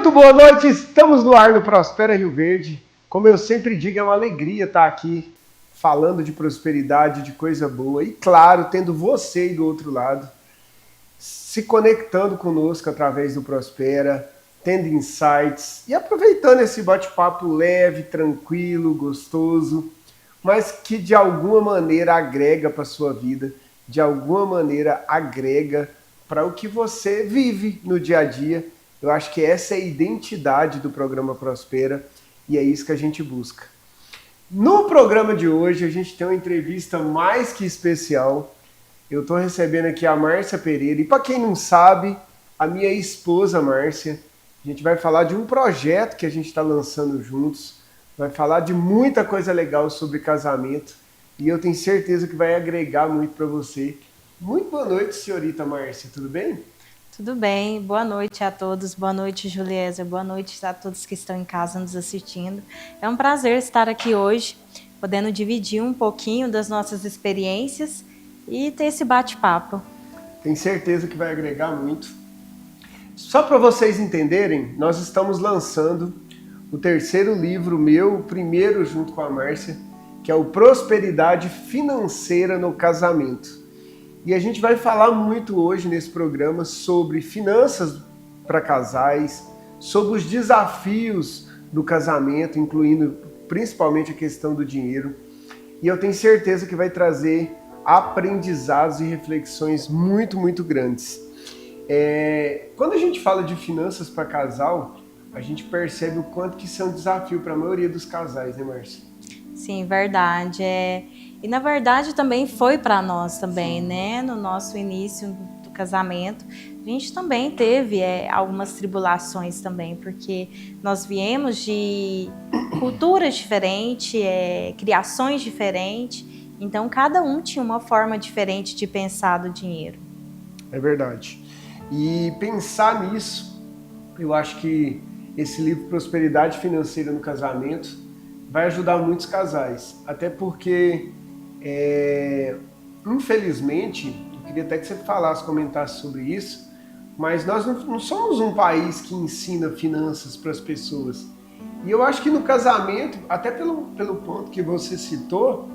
Muito boa noite, estamos no ar no Prospera Rio Verde. Como eu sempre digo, é uma alegria estar aqui falando de prosperidade, de coisa boa e, claro, tendo você aí do outro lado, se conectando conosco através do Prospera, tendo insights e aproveitando esse bate-papo leve, tranquilo, gostoso, mas que de alguma maneira agrega para a sua vida, de alguma maneira agrega para o que você vive no dia a dia. Eu acho que essa é a identidade do programa Prospera e é isso que a gente busca. No programa de hoje a gente tem uma entrevista mais que especial. Eu estou recebendo aqui a Márcia Pereira e, para quem não sabe, a minha esposa Márcia. A gente vai falar de um projeto que a gente está lançando juntos, vai falar de muita coisa legal sobre casamento e eu tenho certeza que vai agregar muito para você. Muito boa noite, senhorita Márcia, tudo bem? Tudo bem, boa noite a todos, boa noite Juliezer, boa noite a todos que estão em casa nos assistindo. É um prazer estar aqui hoje, podendo dividir um pouquinho das nossas experiências e ter esse bate-papo. Tenho certeza que vai agregar muito. Só para vocês entenderem, nós estamos lançando o terceiro livro meu, o primeiro junto com a Márcia, que é o Prosperidade Financeira no Casamento. E a gente vai falar muito hoje nesse programa sobre finanças para casais, sobre os desafios do casamento, incluindo principalmente a questão do dinheiro. E eu tenho certeza que vai trazer aprendizados e reflexões muito, muito grandes. Quando a gente fala de finanças para casal, a gente percebe o quanto que isso é um desafio para a maioria dos casais, né, Márcia? Sim, verdade. E na verdade também foi para nós também, né? No nosso início do casamento, a gente também teve algumas tribulações também, porque nós viemos de culturas diferentes, criações diferentes, então cada um tinha uma forma diferente de pensar do dinheiro. É verdade. E pensar nisso, eu acho que esse livro Prosperidade Financeira no Casamento vai ajudar muitos casais, até porque infelizmente, eu queria até que você falasse, comentasse sobre isso, mas nós não somos um país que ensina finanças para as pessoas. E eu acho que no casamento, até pelo ponto que você citou,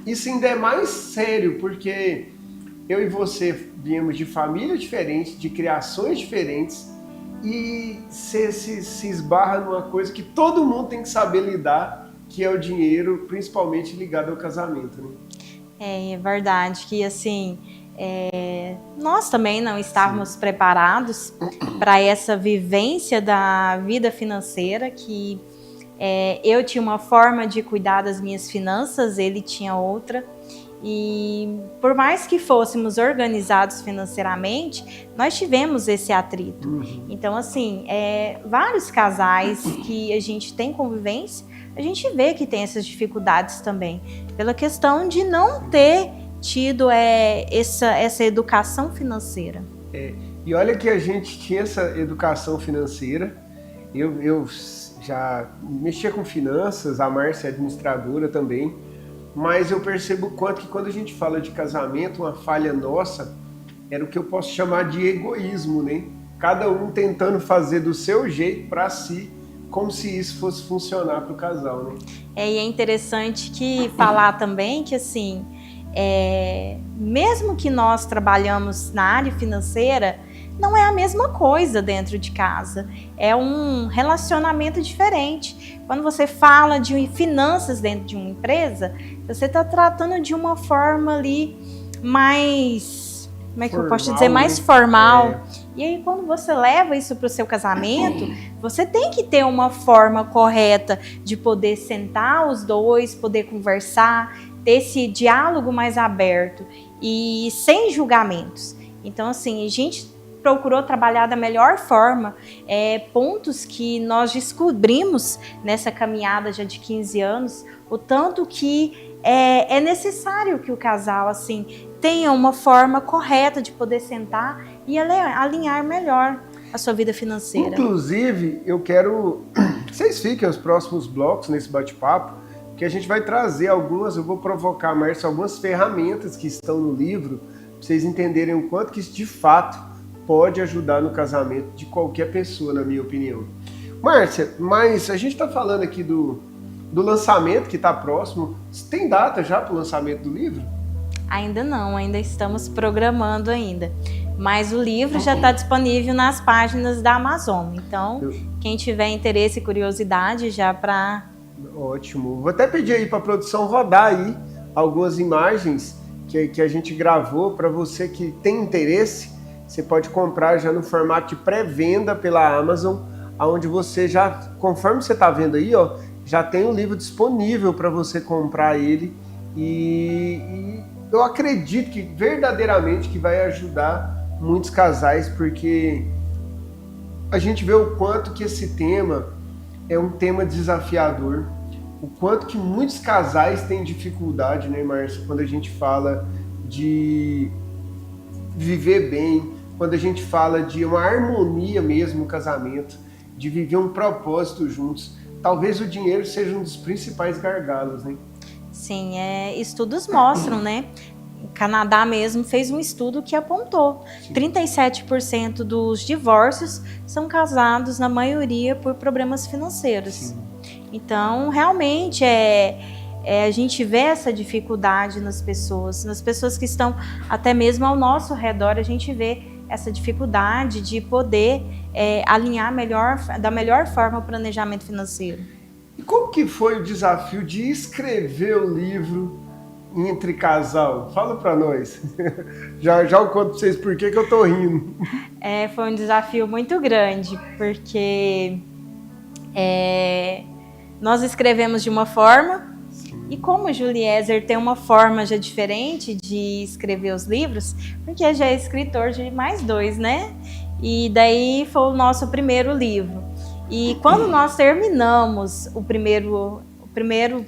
isso ainda é mais sério, porque eu e você viemos de famílias diferentes, de criações diferentes, e você se esbarra numa coisa que todo mundo tem que saber lidar, que é o dinheiro, principalmente ligado ao casamento, né? É verdade que, assim, nós também não estávamos preparados para essa vivência da vida financeira, que eu tinha uma forma de cuidar das minhas finanças, ele tinha outra. E por mais que fôssemos organizados financeiramente, nós tivemos esse atrito. Então, assim, vários casais que a gente tem convivência, a gente vê que tem essas dificuldades também, pela questão de não ter tido essa educação financeira. E olha que a gente tinha essa educação financeira, eu já mexia com finanças, a Márcia é administradora também, mas eu percebo o quanto que quando a gente fala de casamento, uma falha nossa era o que eu posso chamar de egoísmo, né? Cada um tentando fazer do seu jeito para si, como se isso fosse funcionar para o casal, né? E é interessante que falar também que, assim, mesmo que nós trabalhamos na área financeira, não é a mesma coisa dentro de casa. É um relacionamento diferente. Quando você fala de finanças dentro de uma empresa, você está tratando de uma forma ali mais, como é que eu posso dizer, mais formal. E aí, quando você leva isso para o seu casamento, você tem que ter uma forma correta de poder sentar os dois, poder conversar, ter esse diálogo mais aberto e sem julgamentos. Então, assim, a gente procurou trabalhar da melhor forma pontos que nós descobrimos nessa caminhada já de 15 anos, o tanto que é necessário que o casal, assim, tenha uma forma correta de poder sentar e alinhar melhor a sua vida financeira. Inclusive, eu quero que vocês fiquem os próximos blocos nesse bate-papo, que a gente vai trazer eu vou provocar, Márcia, algumas ferramentas que estão no livro, para vocês entenderem o quanto que isso de fato pode ajudar no casamento de qualquer pessoa, na minha opinião. Márcia, mas a gente está falando aqui do lançamento que está próximo. Tem data já para o lançamento do livro? Ainda não, ainda estamos programando ainda. Mas o livro já está disponível nas páginas da Amazon. Então, quem tiver interesse e curiosidade já para... Ótimo. Vou até pedir aí para a produção rodar aí algumas imagens que a gente gravou. Para você que tem interesse, você pode comprar já no formato de pré-venda pela Amazon, onde você já, conforme você está vendo aí, ó, já tem o livro disponível para você comprar ele. E eu acredito que verdadeiramente que vai ajudar muitos casais, porque a gente vê o quanto que esse tema é um tema desafiador, o quanto que muitos casais têm dificuldade, né, Márcia, quando a gente fala de viver bem, quando a gente fala de uma harmonia mesmo no casamento, de viver um propósito juntos. Talvez o dinheiro seja um dos principais gargalos, né? Sim, estudos mostram, né? O Canadá mesmo fez um estudo que apontou 37% dos divórcios são causados, na maioria, por problemas financeiros. Sim. Então, realmente, a gente vê essa dificuldade nas pessoas que estão até mesmo ao nosso redor, a gente vê essa dificuldade de poder alinhar da melhor forma o planejamento financeiro. E como que foi o desafio de escrever o livro Entre Casal? Fala pra nós. Já eu conto pra vocês por que eu tô rindo. Foi um desafio muito grande, porque nós escrevemos de uma forma, e como o Juliezer tem uma forma já diferente de escrever os livros, porque já é escritor de mais 2, né? E daí foi o nosso primeiro livro. E quando nós terminamos o primeiro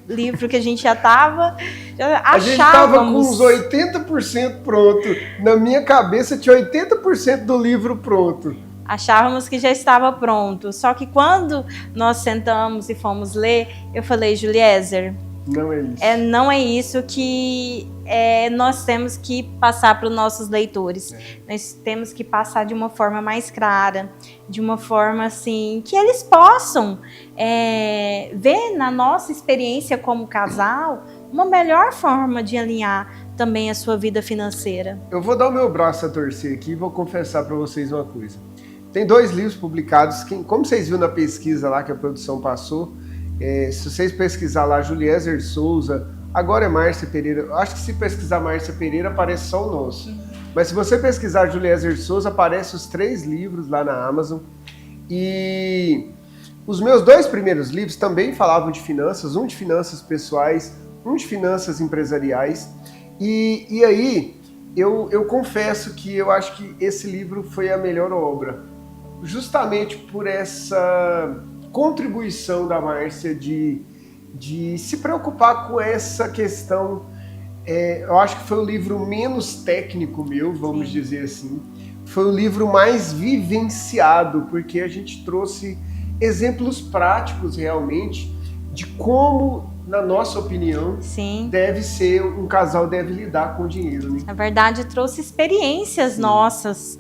livro que a gente já estava, a gente estava com uns 80% pronto. Na minha cabeça tinha 80% do livro pronto. Achávamos que já estava pronto. Só que quando nós sentamos e fomos ler, eu falei, Juliezer, não é isso. Não é isso que nós temos que passar para os nossos leitores. Nós temos que passar de uma forma mais clara, de uma forma assim, que eles possam ver na nossa experiência como casal uma melhor forma de alinhar também a sua vida financeira. Eu vou dar o meu braço a torcer aqui e vou confessar para vocês uma coisa. Tem 2 livros publicados, como vocês viram na pesquisa lá que a produção passou, se vocês pesquisar lá Juliezer Souza, agora é Márcia Pereira, acho que se pesquisar Márcia Pereira aparece só o nosso. Mas se você pesquisar Juliezer Souza, aparece os 3 livros lá na Amazon. E os meus 2 primeiros livros também falavam de finanças, um de finanças pessoais, um de finanças empresariais. E aí, eu confesso que eu acho que esse livro foi a melhor obra, justamente por essa contribuição da Márcia de se preocupar com essa questão. Eu acho que foi o livro menos técnico meu, vamos dizer assim. Foi o livro mais vivenciado, porque a gente trouxe exemplos práticos realmente de como, na nossa opinião, um casal deve lidar com o dinheiro, né? Na verdade, trouxe experiências nossas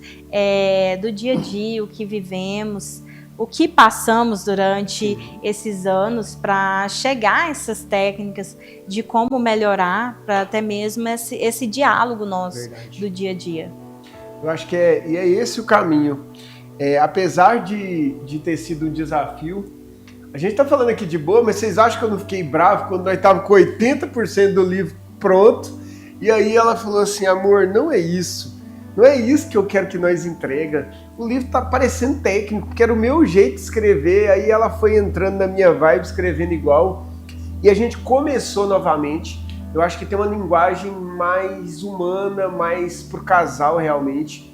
do dia a dia, o que vivemos, o que passamos durante esses anos para chegar a essas técnicas de como melhorar, para até mesmo esse diálogo nosso do dia a dia. Eu acho que é esse o caminho. Apesar de ter sido um desafio, a gente tá falando aqui de boa, mas vocês acham que eu não fiquei bravo quando nós estávamos com 80% do livro pronto? E aí ela falou assim, amor, não é isso. Não é isso que eu quero que nós entrega. O livro tá parecendo técnico, porque era o meu jeito de escrever. Aí ela foi entrando na minha vibe, escrevendo igual. E a gente começou novamente. Eu acho que tem uma linguagem mais humana, mais pro casal realmente.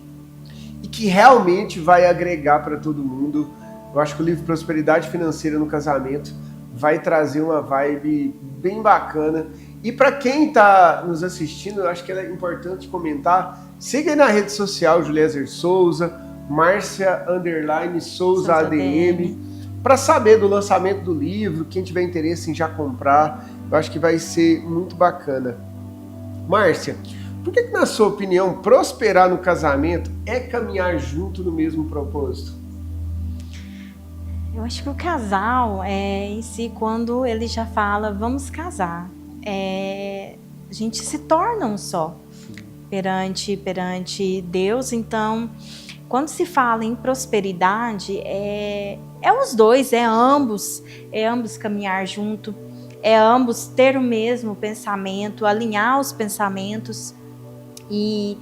E que realmente vai agregar para todo mundo. Eu acho que o livro Prosperidade Financeira no Casamento vai trazer uma vibe bem bacana. E para quem está nos assistindo, eu acho que é importante comentar. Siga aí na rede social Juliezer Souza, Márcia_Souza ADM, para saber do lançamento do livro, quem tiver interesse em já comprar. Eu acho que vai ser muito bacana. Márcia, Por que, na sua opinião, prosperar no casamento é caminhar junto no mesmo propósito? Eu acho que o casal, em si, quando ele já fala, vamos casar, a gente se torna um só perante Deus. Então, quando se fala em prosperidade, é os dois, é ambos caminhar junto, é ambos ter o mesmo pensamento, alinhar os pensamentos. E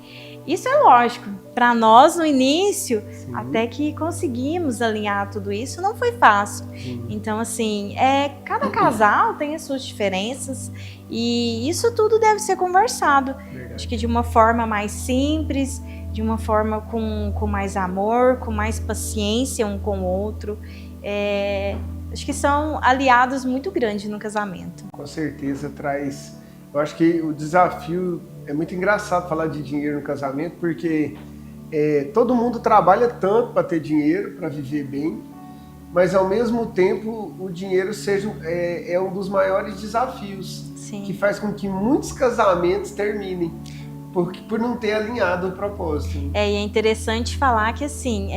isso é lógico, para nós no início, até que conseguimos alinhar tudo isso, não foi fácil. Então, assim, cada casal tem as suas diferenças e isso tudo deve ser conversado. Verdade. Acho que de uma forma mais simples, de uma forma com mais amor, com mais paciência um com o outro. Acho que são aliados muito grandes no casamento. Com certeza traz... Eu acho que o desafio... É muito engraçado falar de dinheiro no casamento, porque todo mundo trabalha tanto para ter dinheiro, para viver bem, mas ao mesmo tempo o dinheiro é um dos maiores desafios. Sim. Que faz com que muitos casamentos terminem, por não ter alinhado o propósito. E é interessante falar que assim,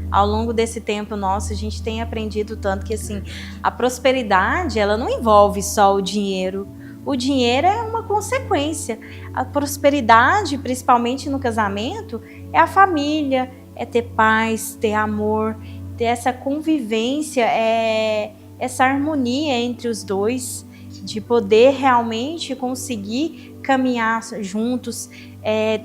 ao longo desse tempo nosso, a gente tem aprendido tanto que assim, a prosperidade ela não envolve só o dinheiro. O dinheiro é uma consequência. A prosperidade, principalmente no casamento, é a família, é ter paz, ter amor, ter essa convivência, essa harmonia entre os dois, de poder realmente conseguir caminhar juntos,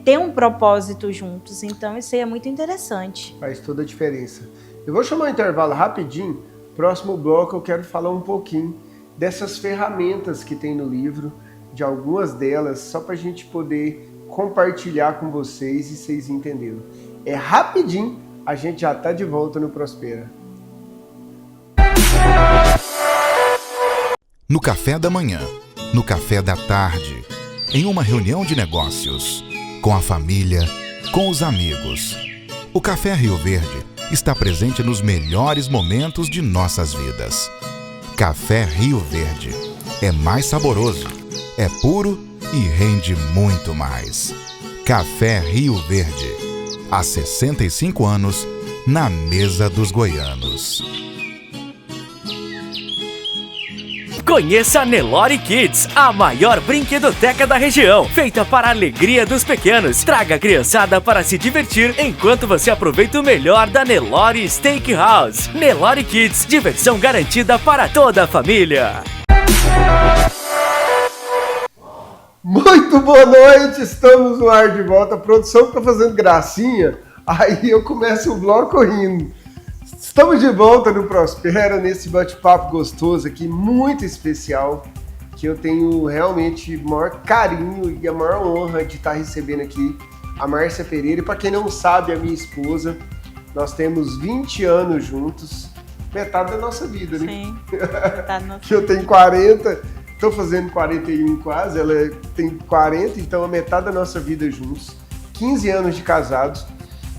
ter um propósito juntos. Então, isso aí é muito interessante. Faz toda a diferença. Eu vou chamar um intervalo rapidinho. Próximo bloco eu quero falar um pouquinho dessas ferramentas que tem no livro, de algumas delas, só para a gente poder compartilhar com vocês e vocês entenderem. É rapidinho, a gente já está de volta no Prospera. No café da manhã, no café da tarde, em uma reunião de negócios, com a família, com os amigos. O Café Rio Verde está presente nos melhores momentos de nossas vidas. Café Rio Verde é mais saboroso, é puro e rende muito mais. Café Rio Verde, há 65 anos, na mesa dos goianos. Conheça a Nelore Kids, a maior brinquedoteca da região, feita para a alegria dos pequenos. Traga a criançada para se divertir enquanto você aproveita o melhor da Nelore Steakhouse. Nelore Kids, diversão garantida para toda a família. Muito boa noite, estamos no ar de volta. A produção está fazendo gracinha, aí eu começo o bloco rindo. Estamos de volta no Prospera, nesse bate-papo gostoso aqui, muito especial, que eu tenho realmente o maior carinho e a maior honra de estar recebendo aqui a Márcia Pereira. E para quem não sabe, a minha esposa, nós temos 20 anos juntos, metade da nossa vida, né? Sim, metade da nossa vida. Eu tenho 40, estou fazendo 41 quase, ela tem 40, então a metade da nossa vida juntos, 15 anos de casados.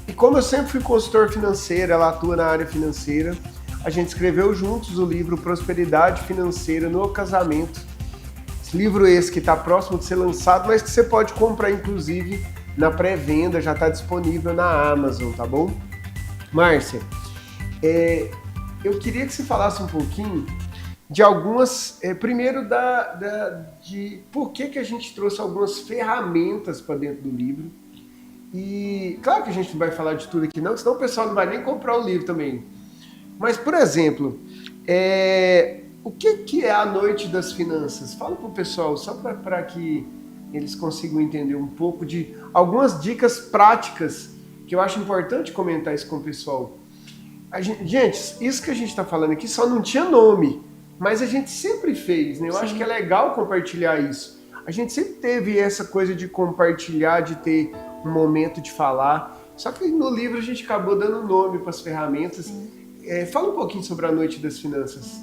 E como eu sempre fui consultor financeiro, ela atua na área financeira, a gente escreveu juntos o livro Prosperidade Financeira no Casamento. Esse livro que está próximo de ser lançado, mas que você pode comprar inclusive na pré-venda, já está disponível na Amazon, tá bom? Márcia, eu queria que você falasse um pouquinho de algumas, primeiro de por que a gente trouxe algumas ferramentas para dentro do livro. E claro que a gente não vai falar de tudo aqui não, senão o pessoal não vai nem comprar o livro também. Mas, por exemplo, o que é a Noite das Finanças? Fala para o pessoal, só para que eles consigam entender um pouco de algumas dicas práticas, que eu acho importante comentar isso com o pessoal. Gente, isso que a gente está falando aqui só não tinha nome, mas a gente sempre fez, né? Eu acho que é legal compartilhar isso. A gente sempre teve essa coisa de compartilhar, de ter um momento de falar. Só que no livro a gente acabou dando nome para as ferramentas. Fala um pouquinho sobre a Noite das Finanças.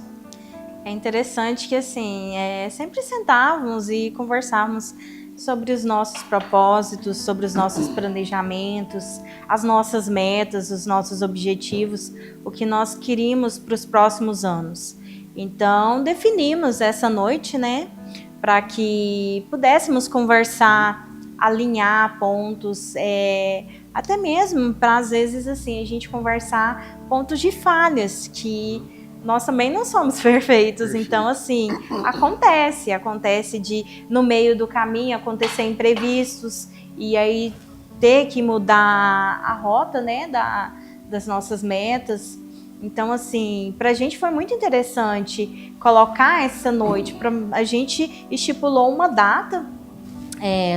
É interessante que assim, sempre sentávamos e conversávamos sobre os nossos propósitos, sobre os nossos planejamentos, as nossas metas, os nossos objetivos, o que nós queríamos para os próximos anos. Então, definimos essa noite, né, para que pudéssemos conversar alinhar pontos, até mesmo para, às vezes, assim, a gente conversar pontos de falhas, que nós também não somos perfeitos. Então, assim, acontece de, no meio do caminho, acontecer imprevistos, e aí ter que mudar a rota, né, das nossas metas. Então, assim, para a gente foi muito interessante colocar essa noite. A gente estipulou uma data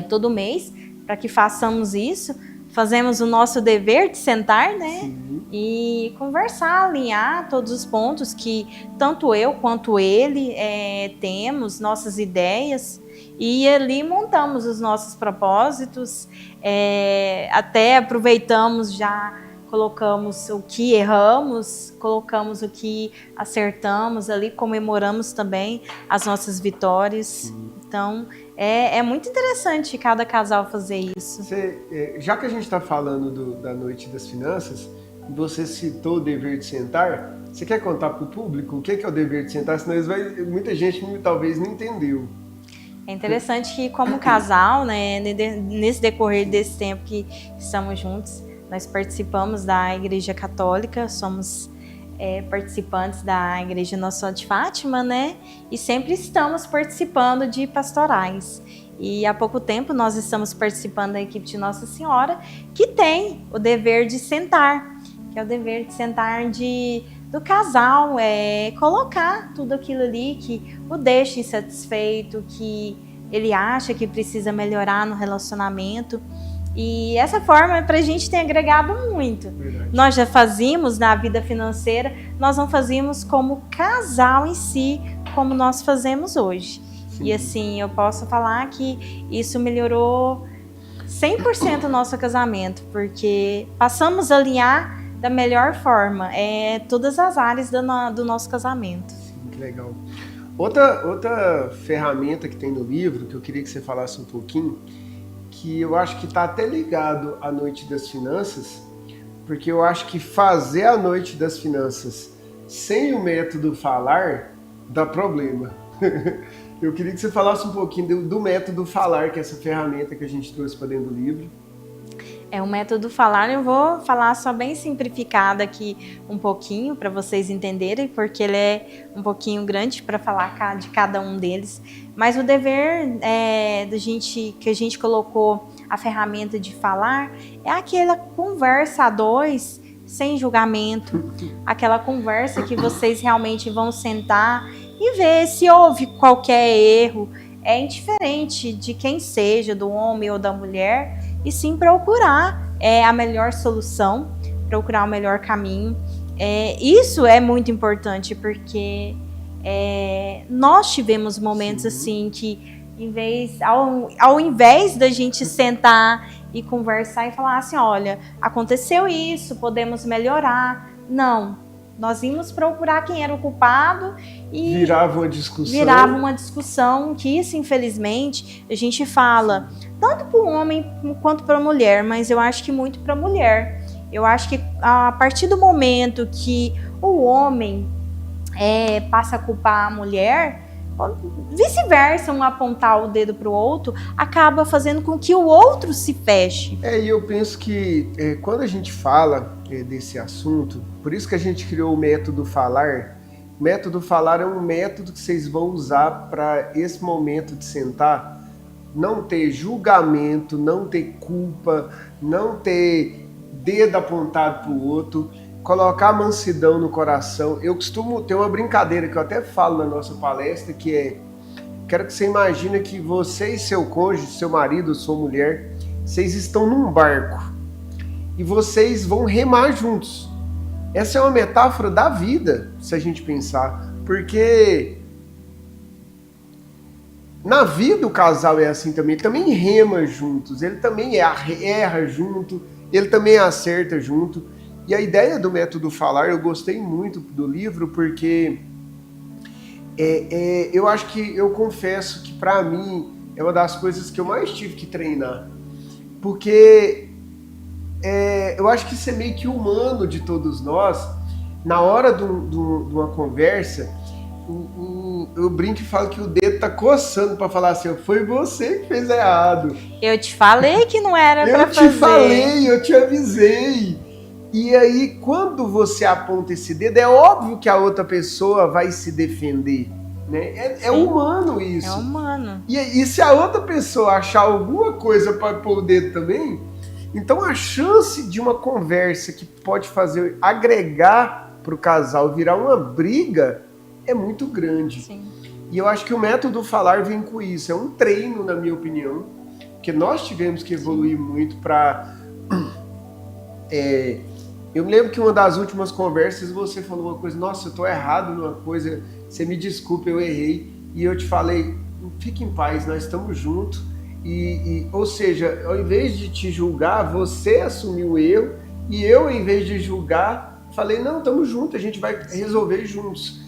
todo mês para que façamos isso. Fazemos o nosso dever de sentar, né? Sim. E conversar, alinhar todos os pontos que tanto eu quanto ele temos, nossas ideias. E ali montamos os nossos propósitos, até aproveitamos, já colocamos o que erramos, colocamos o que acertamos ali, comemoramos também as nossas vitórias. Sim. Então, é muito interessante cada casal fazer isso. Já que a gente está falando da Noite das Finanças, você citou o dever de sentar, você quer contar para o público o que é o dever de sentar? Senão muita gente talvez não entendeu. É interessante que, como casal, né, nesse decorrer desse tempo que estamos juntos, nós participamos da Igreja Católica, somos participantes da Igreja Nossa Senhora de Fátima, né? E sempre estamos participando de pastorais. E há pouco tempo nós estamos participando da equipe de Nossa Senhora, que tem o dever de sentar, que é o dever de sentar do casal, colocar tudo aquilo ali que o deixa insatisfeito, que ele acha que precisa melhorar no relacionamento. E essa forma pra gente tem agregado muito. Verdade. Nós já fazíamos na vida financeira, nós não fazíamos como casal em si, como nós fazemos hoje. Sim. E assim, eu posso falar que isso melhorou 100% o nosso casamento, porque passamos a alinhar da melhor forma todas as áreas do nosso casamento. Sim, que legal. Outra ferramenta que tem no livro, que eu queria que você falasse um pouquinho, que eu acho que está até ligado à Noite das Finanças, porque eu acho que fazer a Noite das Finanças sem o método falar dá problema. Eu queria que você falasse um pouquinho do método falar, que é essa ferramenta que a gente trouxe para dentro do livro. O método falar, eu vou falar só bem simplificado aqui um pouquinho para vocês entenderem, porque ele é um pouquinho grande para falar de cada um deles. Mas o dever que a gente colocou a ferramenta de falar é aquela conversa a dois, sem julgamento, aquela conversa que vocês realmente vão sentar e ver se houve qualquer erro. É indiferente de quem seja, do homem ou da mulher, e sim procurar a melhor solução, procurar o melhor caminho. Isso é muito importante, porque nós tivemos momentos assim que, ao invés da gente sentar e conversar e falar assim, olha, aconteceu isso, podemos melhorar. Não, nós íamos procurar quem era o culpado e virava uma discussão, que isso, infelizmente, a gente fala tanto para o homem quanto para a mulher, mas eu acho que muito para a mulher. Eu acho que a partir do momento que o homem passa a culpar a mulher, vice-versa, um apontar o dedo para o outro, acaba fazendo com que o outro se feche. E eu penso que quando a gente fala desse assunto, por isso que a gente criou o método falar. O método falar é um método que vocês vão usar para esse momento de sentar, não ter julgamento, não ter culpa, não ter dedo apontado para o outro, colocar mansidão no coração. Eu costumo ter uma brincadeira que eu até falo na nossa palestra, que quero que você imagine que você e seu cônjuge, seu marido, sua mulher, vocês estão num barco e vocês vão remar juntos. Essa é uma metáfora da vida, se a gente pensar, porque na vida o casal é assim também, ele também rema juntos, ele também erra junto, ele também acerta junto. E a ideia do método falar, eu gostei muito do livro, porque eu acho que, eu confesso que para mim é uma das coisas que eu mais tive que treinar, porque eu acho que isso é meio que humano de todos nós. Na hora de uma conversa, eu brinco e falo que o dedo tá coçando para falar assim, foi você que fez errado. Eu te falei que não era para fazer. Eu te falei, eu te avisei. E aí, quando você aponta esse dedo, é óbvio que a outra pessoa vai se defender. Né? É humano isso. É humano. E se a outra pessoa achar alguma coisa para pôr o dedo também, então a chance de uma conversa que pode fazer agregar para o casal virar uma briga é muito grande. Sim. E eu acho que o método falar vem com isso. É um treino, na minha opinião, porque nós tivemos que evoluir muito para... Eu me lembro que uma das últimas conversas você falou uma coisa, nossa, eu tô errado numa coisa, você me desculpa, eu errei. E eu te falei, fique em paz, nós estamos juntos. Ou seja, ao invés de te julgar, você assumiu o erro. E eu, em vez de julgar, falei, não, estamos juntos, a gente vai resolver juntos.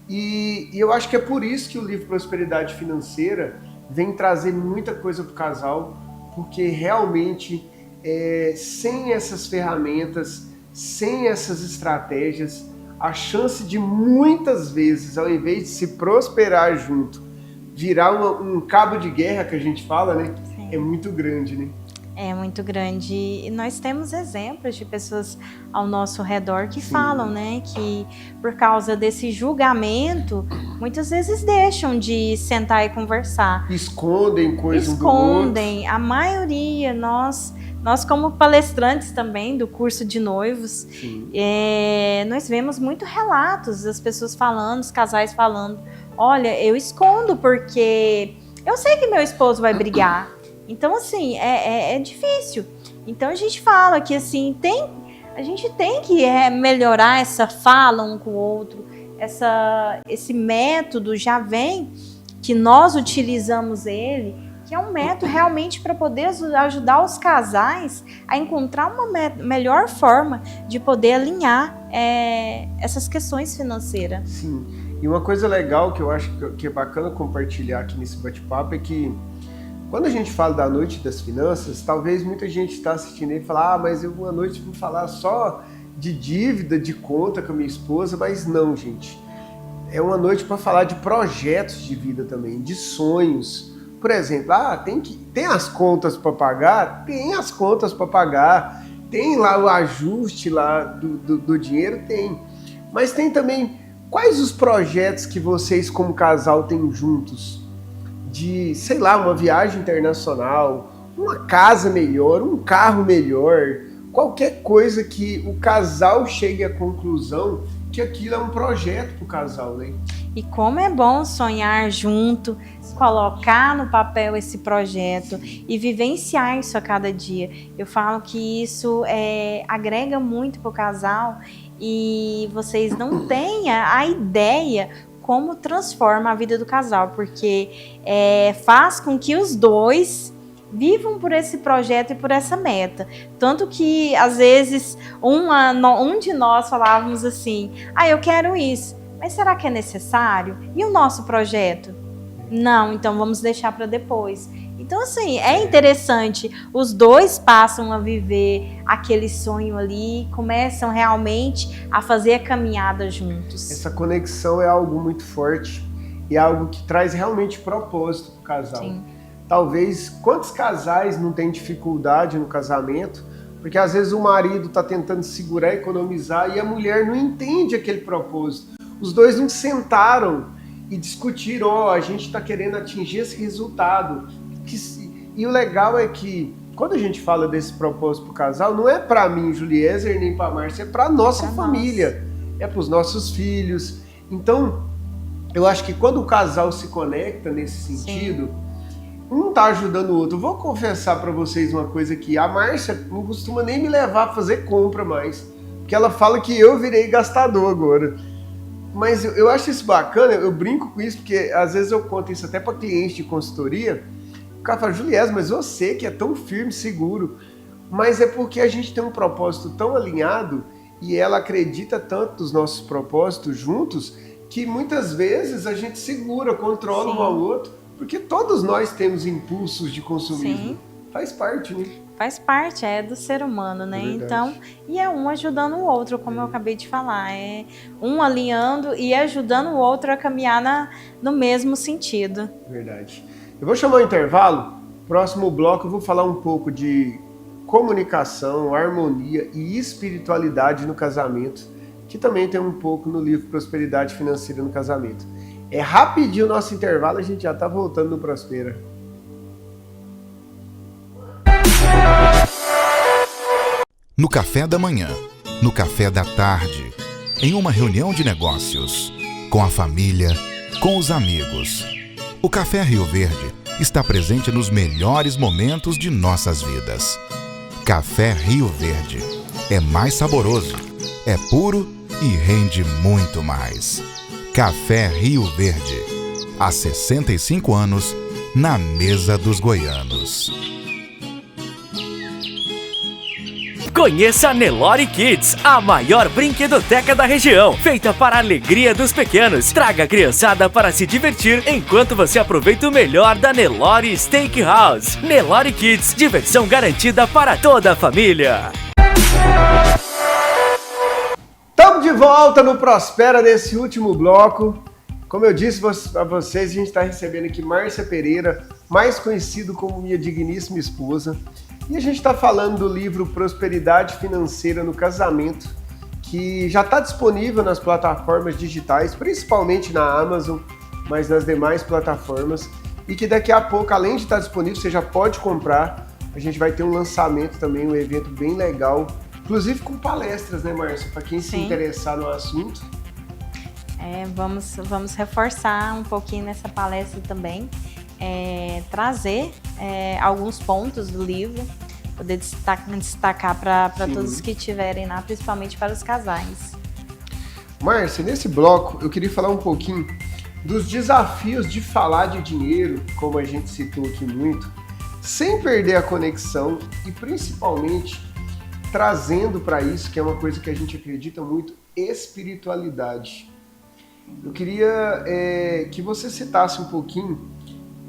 E eu acho que é por isso que o livro Prosperidade Financeira vem trazer muita coisa para o casal, porque realmente, sem essas ferramentas, sem essas estratégias, a chance de muitas vezes, ao invés de se prosperar junto, virar um cabo de guerra que a gente fala, né? Sim. É muito grande, né? É muito grande. E nós temos exemplos de pessoas ao nosso redor que falam, né? Que por causa desse julgamento, muitas vezes deixam de sentar e conversar. Escondem coisas do outro. Escondem. A maioria, nós como palestrantes também do curso de noivos, nós vemos muito relatos das pessoas falando, os casais falando, olha, eu escondo porque eu sei que meu esposo vai brigar. Então, assim, é difícil. Então, a gente fala que, assim, a gente tem que melhorar essa fala um com o outro. Esse método já vem, que nós utilizamos ele, que é um método realmente para poder ajudar os casais a encontrar uma melhor forma de poder alinhar essas questões financeiras. Sim. E uma coisa legal que eu acho que é bacana compartilhar aqui nesse bate-papo é que quando a gente fala da noite das finanças, talvez muita gente está assistindo e fala, mas eu uma noite vou falar só de dívida, de conta com a minha esposa, mas não, gente. É uma noite para falar de projetos de vida também, de sonhos. Por exemplo, tem as contas para pagar? Tem as contas para pagar. Tem lá o ajuste lá do dinheiro? Tem. Mas tem também, quais os projetos que vocês como casal têm juntos? De, sei lá, uma viagem internacional, uma casa melhor, um carro melhor, qualquer coisa que o casal chegue à conclusão que aquilo é um projeto para o casal, né? E como é bom sonhar junto, colocar no papel esse projeto e vivenciar isso a cada dia. Eu falo que isso agrega muito para o casal e vocês não têm a ideia como transforma a vida do casal, porque faz com que os dois vivam por esse projeto e por essa meta. Tanto que, às vezes, um de nós falávamos assim, eu quero isso, mas será que é necessário? E o nosso projeto? Não, então vamos deixar para depois. Então, assim, é interessante. Os dois passam a viver aquele sonho ali, começam realmente a fazer a caminhada juntos. Essa conexão é algo muito forte e é algo que traz realmente propósito para o casal. Sim. Talvez, quantos casais não têm dificuldade no casamento? Porque às vezes o marido está tentando segurar, economizar e a mulher não entende aquele propósito. Os dois não sentaram e discutiram, a gente está querendo atingir esse resultado. E o legal é que, quando a gente fala desse propósito para o casal, não é para mim, Juliezer, nem para a Márcia, é para a nossa família, é para os nossos filhos. Então, eu acho que quando o casal se conecta nesse sentido, um está ajudando o outro. Eu vou confessar para vocês uma coisa que a Márcia não costuma nem me levar a fazer compra mais, porque ela fala que eu virei gastador agora. Mas eu acho isso bacana, eu brinco com isso, porque às vezes eu conto isso até para clientes de consultoria. O cara fala, Juliés, mas você que é tão firme, seguro. Mas é porque a gente tem um propósito tão alinhado e ela acredita tanto nos nossos propósitos juntos que muitas vezes a gente segura, controla um ao outro, porque todos nós temos impulsos de consumismo. Faz parte, né? Faz parte, é do ser humano, né? Verdade. Então, e é um ajudando o outro, como eu acabei de falar. É um alinhando e ajudando o outro a caminhar no mesmo sentido. Verdade. Eu vou chamar o intervalo. Próximo bloco eu vou falar um pouco de comunicação, harmonia e espiritualidade no casamento, que também tem um pouco no livro Prosperidade Financeira no Casamento. É rapidinho o nosso intervalo, a gente já tá voltando no Prospera. No café da manhã, no café da tarde, em uma reunião de negócios, com a família, com os amigos. O Café Rio Verde está presente nos melhores momentos de nossas vidas. Café Rio Verde é mais saboroso, é puro e rende muito mais. Café Rio Verde, há 65 anos, na mesa dos goianos. Conheça a Nelore Kids, a maior brinquedoteca da região, feita para a alegria dos pequenos. Traga a criançada para se divertir enquanto você aproveita o melhor da Nelore Steakhouse. Nelore Kids, diversão garantida para toda a família. Estamos de volta no Prospera nesse último bloco. Como eu disse a vocês, a gente está recebendo aqui Márcia Pereira, mais conhecido como minha digníssima esposa. E a gente está falando do livro Prosperidade Financeira no Casamento, que já está disponível nas plataformas digitais, principalmente na Amazon, mas nas demais plataformas. E que daqui a pouco, além de estar disponível, você já pode comprar. A gente vai ter um lançamento também, um evento bem legal, inclusive com palestras, né, Márcia? Para quem se interessar no assunto. Vamos reforçar um pouquinho nessa palestra também. Trazer alguns pontos do livro, poder destacar para todos que estiverem lá, principalmente para os casais. Márcia, nesse bloco eu queria falar um pouquinho dos desafios de falar de dinheiro, como a gente citou aqui muito, sem perder a conexão e principalmente trazendo para isso, que é uma coisa que a gente acredita muito, espiritualidade. Eu queria que você citasse um pouquinho,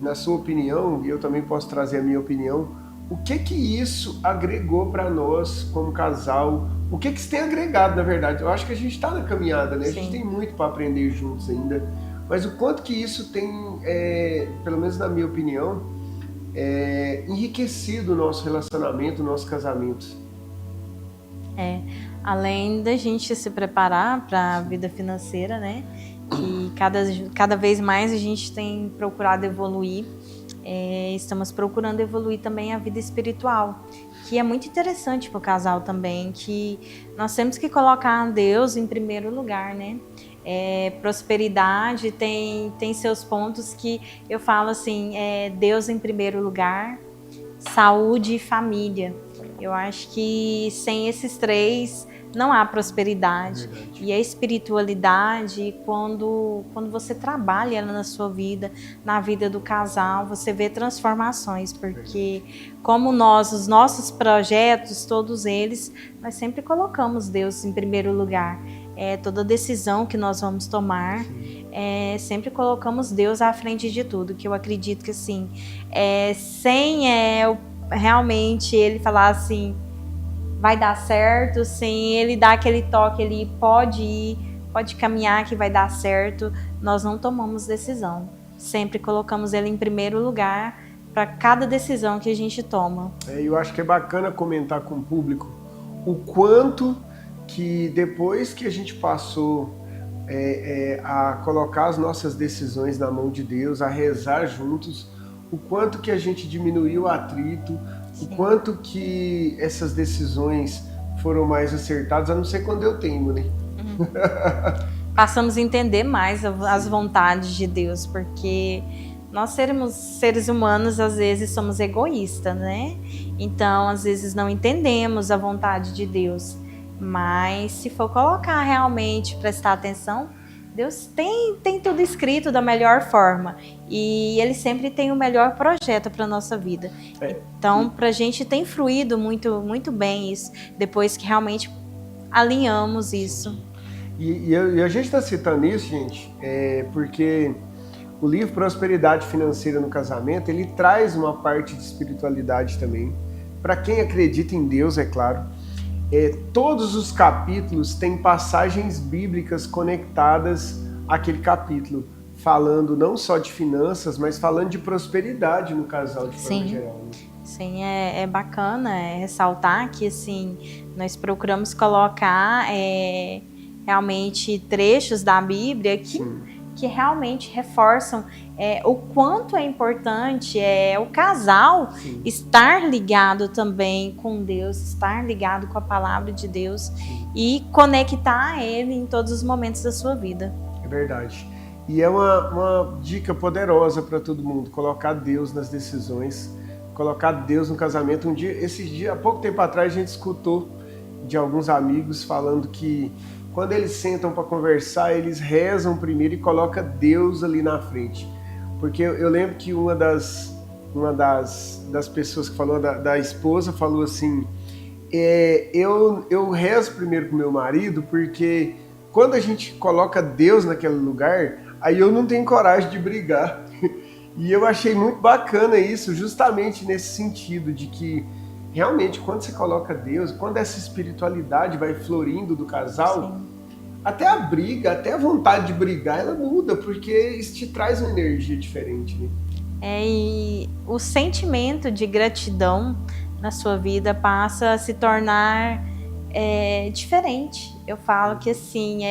na sua opinião, e eu também posso trazer a minha opinião, o que isso agregou para nós como casal? O que isso tem agregado, na verdade? Eu acho que a gente está na caminhada, né? Sim. A gente tem muito para aprender juntos ainda, mas o quanto que isso tem, pelo menos na minha opinião, enriquecido o nosso relacionamento, o nosso casamento. Além da gente se preparar para a vida financeira, né? Que cada vez mais a gente tem procurado evoluir, estamos procurando evoluir também a vida espiritual, que é muito interessante para o casal também, que nós temos que colocar Deus em primeiro lugar, né? Prosperidade tem seus pontos que eu falo assim, Deus em primeiro lugar, saúde e família. Eu acho que sem esses três não há prosperidade. E a espiritualidade, quando você trabalha ela na sua vida, na vida do casal, você vê transformações, porque como os nossos projetos, todos eles, nós sempre colocamos Deus em primeiro lugar. Toda decisão que nós vamos tomar, sempre colocamos Deus à frente de tudo, que eu acredito que assim, sem realmente ele falar assim, vai dar certo, sem ele dar aquele toque, ele pode ir, pode caminhar que vai dar certo, nós não tomamos decisão. Sempre colocamos ele em primeiro lugar para cada decisão que a gente toma. Eu acho que é bacana comentar com o público o quanto que depois que a gente passou a colocar as nossas decisões na mão de Deus, a rezar juntos, o quanto que a gente diminuiu o atrito, o quanto que essas decisões foram mais acertadas, a não ser quando eu tenho, né? Passamos a entender mais as vontades de Deus, porque nós seres humanos, às vezes somos egoístas, né? Então, às vezes não entendemos a vontade de Deus, mas se for colocar realmente, prestar atenção, Deus tem tudo escrito da melhor forma e Ele sempre tem o melhor projeto para a nossa vida. Então, para a gente tem fluído muito, muito bem isso, depois que realmente alinhamos isso. E a gente está citando isso, gente, porque O livro Prosperidade Financeira no Casamento, ele traz uma parte de espiritualidade também, para quem acredita em Deus, é claro. Todos os capítulos têm passagens bíblicas conectadas àquele capítulo, falando não só de finanças, mas falando de prosperidade no casal de forma geral. Né? Sim, é bacana ressaltar que assim, nós procuramos colocar realmente trechos da Bíblia que realmente reforçam o quanto é importante o casal estar ligado também com Deus, estar ligado com a palavra de Deus e conectar ele em todos os momentos da sua vida. É verdade. E é uma dica poderosa para todo mundo, colocar Deus nas decisões, colocar Deus no casamento. Há pouco tempo atrás, a gente escutou de alguns amigos falando que quando eles sentam para conversar, eles rezam primeiro e colocam Deus ali na frente. Porque eu lembro que uma das pessoas que falou, da esposa, falou assim, eu rezo primeiro com meu marido, porque quando a gente coloca Deus naquele lugar, aí eu não tenho coragem de brigar. E eu achei muito bacana isso, justamente nesse sentido de que realmente quando você coloca Deus, quando essa espiritualidade vai florindo do casal, até a briga, até a vontade de brigar, ela muda, porque isso te traz uma energia diferente, né? E o sentimento de gratidão na sua vida passa a se tornar diferente. Eu falo que assim,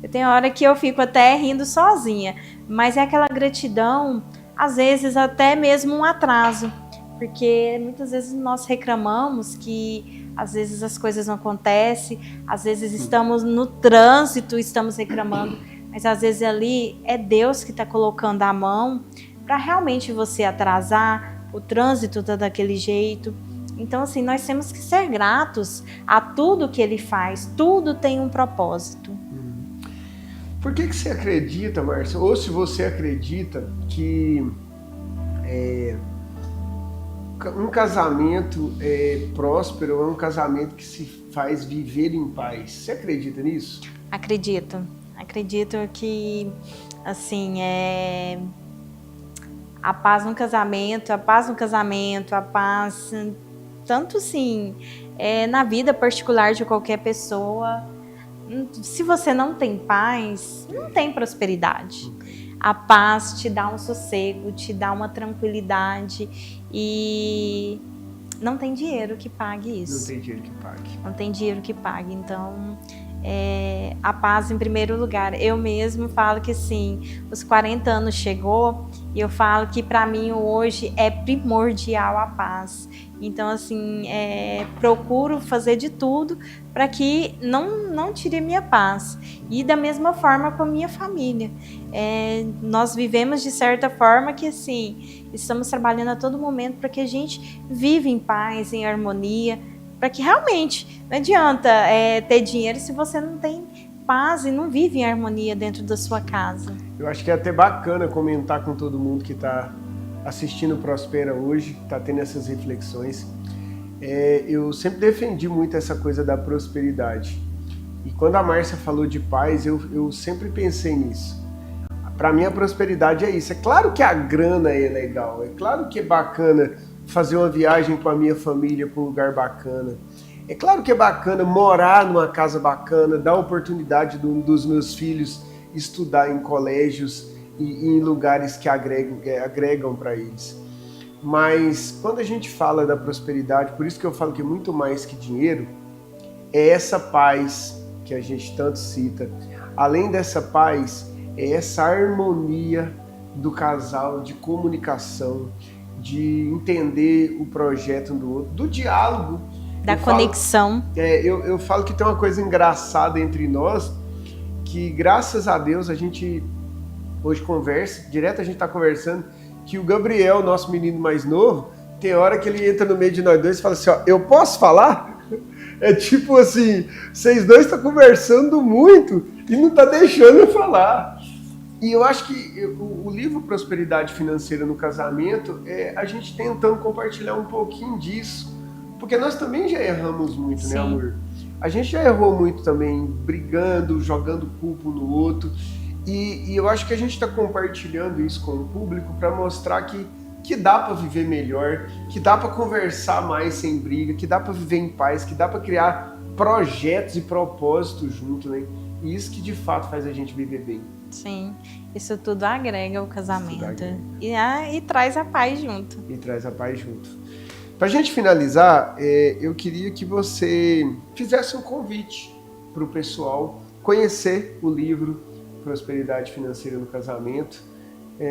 eu tenho hora que eu fico até rindo sozinha, mas é aquela gratidão, às vezes até mesmo um atraso, porque muitas vezes nós reclamamos que às vezes as coisas não acontecem, às vezes estamos no trânsito, estamos reclamando, mas às vezes ali é Deus que está colocando a mão para realmente você atrasar, o trânsito tá daquele jeito. Então assim, nós temos que ser gratos a tudo que Ele faz, tudo tem um propósito. Por que você acredita, Márcia, ou se você acredita que um casamento próspero é um casamento que se faz viver em paz? Você acredita nisso? Acredito que assim, a paz no casamento, a paz tanto sim na vida particular de qualquer pessoa. Se você não tem paz, não tem prosperidade. A paz te dá um sossego, te dá uma tranquilidade e não tem dinheiro que pague isso. Não tem dinheiro que pague. Não tem dinheiro que pague. Então, a paz em primeiro lugar. Eu mesmo falo que sim, os 40 anos chegou e eu falo que para mim hoje é primordial a paz. Então, assim, procuro fazer de tudo para que não tire a minha paz. E da mesma forma com a minha família. Nós vivemos de certa forma que, assim, estamos trabalhando a todo momento para que a gente viva em paz, em harmonia, para que realmente não adianta ter dinheiro se você não tem paz e não vive em harmonia dentro da sua casa. Eu acho que é até bacana comentar com todo mundo que está assistindo Prospera hoje, está tendo essas reflexões. Eu sempre defendi muito essa coisa da prosperidade. E quando a Márcia falou de paz, eu sempre pensei nisso. Para mim a prosperidade é isso. É claro que a grana é legal, é claro que é bacana fazer uma viagem com a minha família para um lugar bacana. É claro que é bacana morar numa casa bacana, dar a oportunidade dos meus filhos estudar em colégios e em lugares que agregam para eles. Mas quando a gente fala da prosperidade, por isso que eu falo que é muito mais que dinheiro, é essa paz que a gente tanto cita. Além dessa paz, é essa harmonia do casal, de comunicação, de entender o projeto um do outro, do diálogo. Da conexão. Eu falo que tem uma coisa engraçada entre nós, que graças a Deus a gente hoje conversa, direto a gente está conversando, que o Gabriel, nosso menino mais novo, tem hora que ele entra no meio de nós dois e fala assim, ó, eu posso falar? É tipo assim, vocês dois estão conversando muito e não tá deixando eu falar. E eu acho que o livro Prosperidade Financeira no Casamento é a gente tentando compartilhar um pouquinho disso, porque nós também já erramos muito, Sim. Né, amor? A gente já errou muito também, brigando, jogando culpa um no outro. E eu acho que a gente está compartilhando isso com o público para mostrar que dá para viver melhor, que dá para conversar mais sem briga, que dá para viver em paz, que dá para criar projetos e propósitos junto, né? E isso que de fato faz a gente viver bem. Sim, isso tudo agrega o casamento agrega. E traz a paz junto. E traz a paz junto. Para a gente finalizar, eu queria que você fizesse um convite para o pessoal conhecer o livro Prosperidade Financeira no Casamento.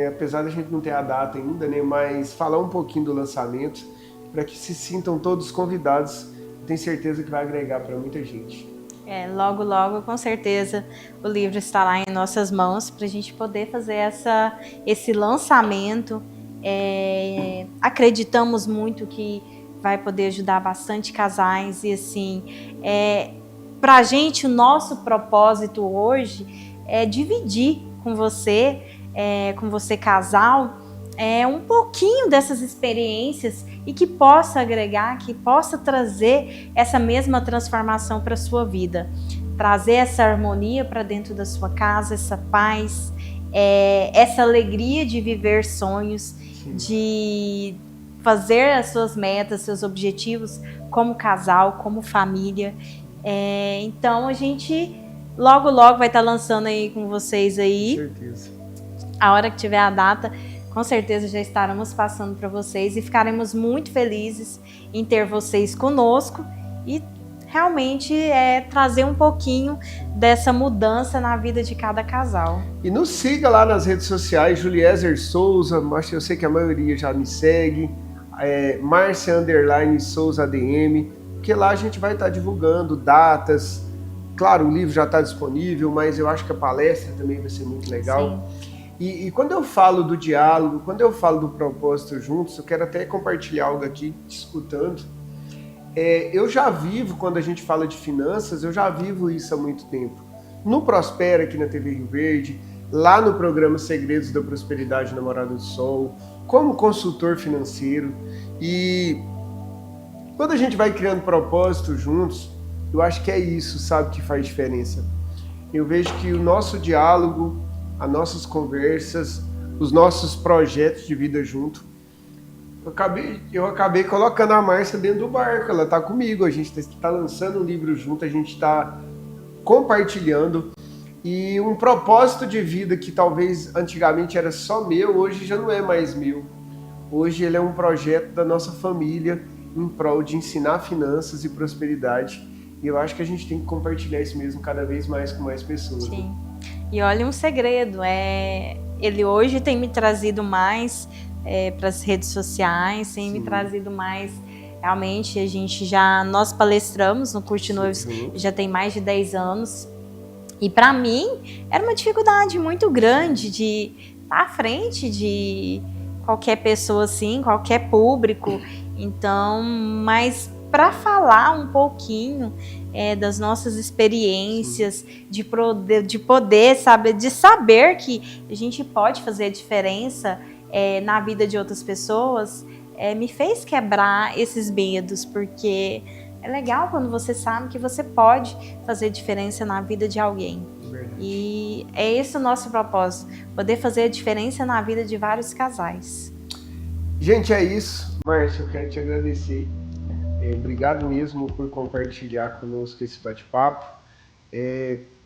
Apesar da gente não ter a data ainda, né, mas falar um pouquinho do lançamento para que se sintam todos convidados. Tenho certeza que vai agregar para muita gente. Logo, logo, com certeza, o livro está lá em nossas mãos para a gente poder fazer esse lançamento. Acreditamos muito que vai poder ajudar bastante casais e assim, para a gente o nosso propósito hoje é dividir com você casal, um pouquinho dessas experiências e que possa agregar, que possa trazer essa mesma transformação para a sua vida, trazer essa harmonia para dentro da sua casa, essa paz, essa alegria de viver sonhos, sim, de fazer as suas metas, seus objetivos como casal, como família. Então a gente logo vai estar lançando aí com vocês aí. Com certeza. A hora que tiver a data, com certeza já estaremos passando para vocês e ficaremos muito felizes em ter vocês conosco e realmente trazer um pouquinho dessa mudança na vida de cada casal. E nos siga lá nas redes sociais, Juliezer Souza, eu sei que a maioria já me segue, Marcia_Souza ADM, porque lá a gente vai estar divulgando datas. Claro, o livro já está disponível, mas eu acho que a palestra também vai ser muito legal. Sim. E quando eu falo do diálogo, quando eu falo do propósito juntos, eu quero até compartilhar algo aqui, te escutando. Eu já vivo, quando a gente fala de finanças, eu já vivo isso há muito tempo. No Prospera, aqui na TV Rio Verde, lá no programa Segredos da Prosperidade Namorada do Sol, como consultor financeiro. E quando a gente vai criando propósitos juntos, eu acho que é isso, sabe, que faz diferença. Eu vejo que o nosso diálogo, as nossas conversas, os nossos projetos de vida junto, eu acabei colocando a Márcia dentro do barco, ela está comigo, a gente está lançando um livro junto, a gente está compartilhando, e um propósito de vida que talvez antigamente era só meu, hoje já não é mais meu. Hoje ele é um projeto da nossa família em prol de ensinar finanças e prosperidade, e eu acho que a gente tem que compartilhar isso mesmo cada vez mais com mais pessoas. Sim. Né? E olha um segredo, ele hoje tem me trazido mais para as redes sociais, tem, sim, me trazido mais, realmente nós palestramos no Curte Noivos, já tem mais de 10 anos, e para mim era uma dificuldade muito grande de estar à frente de qualquer pessoa assim, qualquer público, então, mas para falar um pouquinho das nossas experiências, de poder saber que a gente pode fazer a diferença na vida de outras pessoas, me fez quebrar esses medos, porque é legal quando você sabe que você pode fazer diferença na vida de alguém. Verdade. E é esse o nosso propósito, poder fazer a diferença na vida de vários casais. Gente, é isso. Márcia, eu quero te agradecer. Obrigado mesmo por compartilhar conosco esse bate-papo.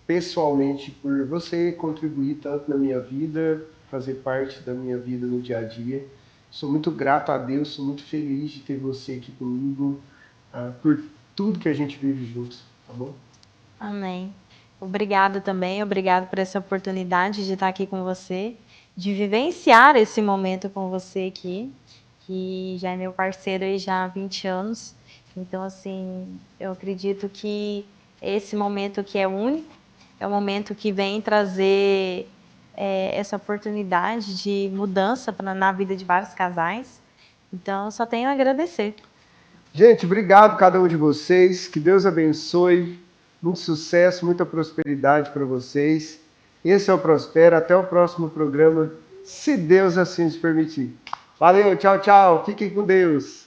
Pessoalmente, por você contribuir tanto na minha vida, fazer parte da minha vida no dia a dia. Sou muito grato a Deus, sou muito feliz de ter você aqui comigo, por tudo que a gente vive juntos, tá bom? Amém. Obrigada também, obrigado por essa oportunidade de estar aqui com você, de vivenciar esse momento com você aqui, que já é meu parceiro aí já há 20 anos. Então, assim, eu acredito que esse momento que é único, é um momento que vem trazer essa oportunidade de mudança na vida de vários casais. Então, eu só tenho a agradecer. Gente, obrigado a cada um de vocês. Que Deus abençoe. Muito sucesso, muita prosperidade para vocês. Esse é o Prospera. Até o próximo programa, se Deus assim nos permitir. Valeu, tchau, tchau. Fiquem com Deus.